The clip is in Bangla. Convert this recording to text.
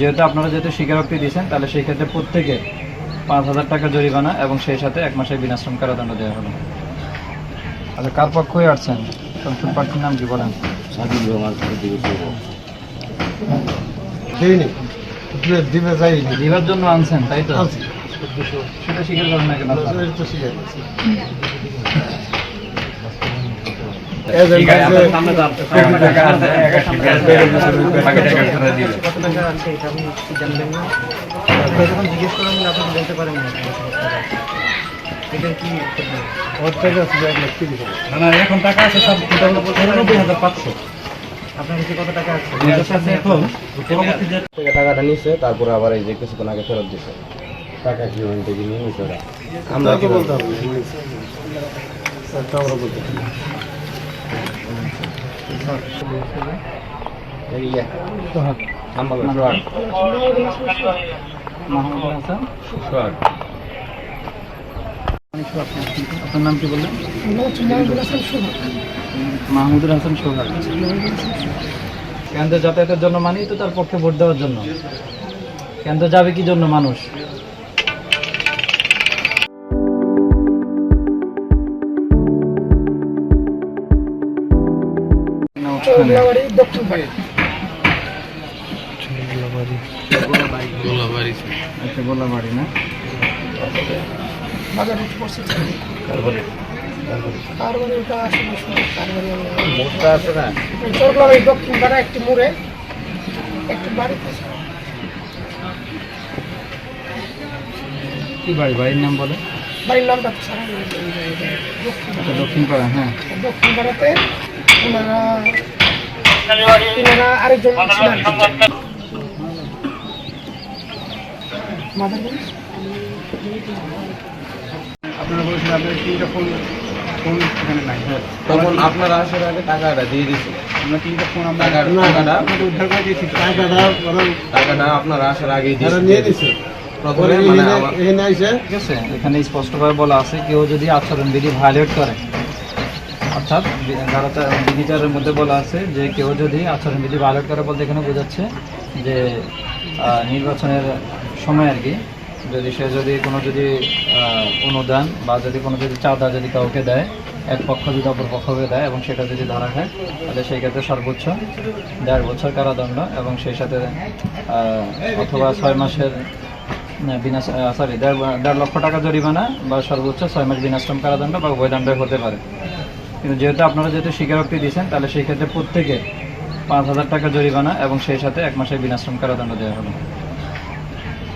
যেহেতু আপনারা স্বীকারোক্তি দিয়েছেন, তাহলে সেই ক্ষেত্রে প্রত্যেকে 5,000 টাকা জরিমানা এবং সেই সাথে 1 মাসের বিনাশ্রম কারাদণ্ড দেওয়া হলো। আচ্ছা, কার পক্ষ হয়ে আসছেন? সংসদ প্রার্থীর নাম কি বলেন? দিবার জন্য আনছেন, তাই তো? সেটা স্বীকার করেন না কেন? জিজ্ঞেস করা হলে আপনি বলতে পারেন না এটা কি না, এখন টাকা আছে সব 99,500। আপনার কাছে কত টাকা আছে? এখন টাকাটা নিচ্ছে, তারপরে আবার এই যে কিছুক্ষণ আগে ফেরত দিচ্ছে। টাকা কি ওখান থেকে নিয়ে নিচ্ছে ওরা। আমরা কি বলতে হবে? আপনার নাম কি বললেন? মাহমুদুল হাসান সোহাগ। কেন্দ্রে যাতায়াতের জন্য মানেই তো তার পক্ষে ভোট দেওয়ার জন্য। কেন্দ্রে যাবে কি জন্য মানুষ? আচ্ছা, গোলাবাড়ি না? দক্ষিণ পাড়া একটি মোড়ে একটি বাড়ি। কি বাড়ি? বাড়ির নাম বলে? বাড়ির নামটা দক্ষিণ পাড়া। হ্যাঁ, দক্ষিণ পাড়াতে ওনারা আরেকজন ছিলেন। আপনারা বলেছেন আপনার তিনটা ফোন এখানে নাই। তখন আপনারা আসার আগে টাকাটা দিয়ে দিয়েছিল। আমরা তিনটা ফোন উদ্ধার করে দিয়েছি। টাকাটা আপনারা আসার আগেই দিয়ে দিয়েছে। ঠিক আছে, এখানে স্পষ্টভাবে বলা আছে, কেউ যদি আচরণবিধি ভায়োলেট করে, অর্থাৎ বিধিটার মধ্যে বলা আছে যে কেউ যদি আচরণবিধি ভায়োলেট করে বলতে এখানে বোঝাচ্ছে যে নির্বাচনের সময় আর কি, যদি সে কোনো অনুদান বা কোনো চাঁদা যদি কাউকে দেয়, এক পক্ষ যদি অপর পক্ষকে দেয় এবং সেটা যদি ধরা খায়, তাহলে সেই ক্ষেত্রে সর্বোচ্চ 1.5 বছর কারাদণ্ড এবং সেই সাথে অথবা 6 মাসের 1.5 লক্ষ টাকা জরিমানা বা সর্বোচ্চ 6 মাস বিনাশ্রম কারাদণ্ড বা উভয় দণ্ড হতে পারে। কিন্তু যেহেতু আপনারা স্বীকারোক্তি দিয়েছেন, তাহলে সেই ক্ষেত্রে প্রত্যেকে 5,000 টাকা জরিমানা এবং সেই সাথে 1 মাসের বিনাশ্রম কারাদণ্ড দেওয়া হলো।